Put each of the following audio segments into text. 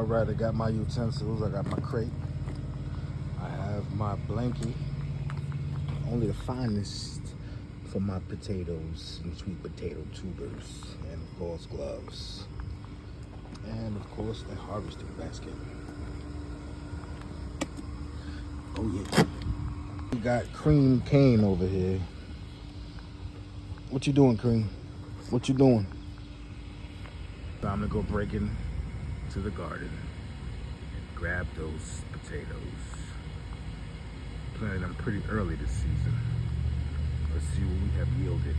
All right, I got my utensils, I got my crate, I have my blankie, only the finest for my potatoes and sweet potato tubers, and of course gloves, and of course the harvesting basket. Oh yeah. We got Cream Cane over here. What you doing, Cream? What you doing? Time to go break into the garden and grab those potatoes. Planted them pretty early this season. Let's see what we have yielded.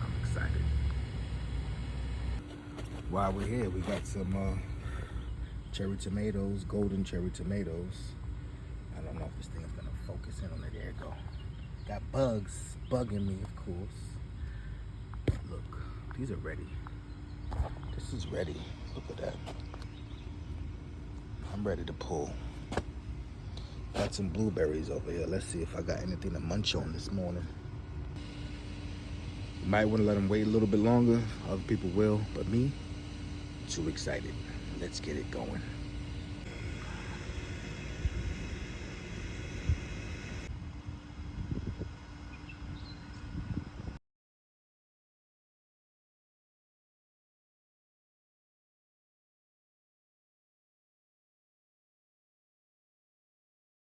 I'm excited. While we're here, we got some cherry tomatoes, golden cherry tomatoes. I don't know if this thing is gonna focus in on it. There you go. Got bugs bugging me, of course. Look, these are ready. This is ready. Look at that. I'm ready to pull. Got some blueberries over here. Let's see if I got anything to munch on this morning. You might want to let them wait a little bit longer. Other people will, but me, too excited. Let's get it going.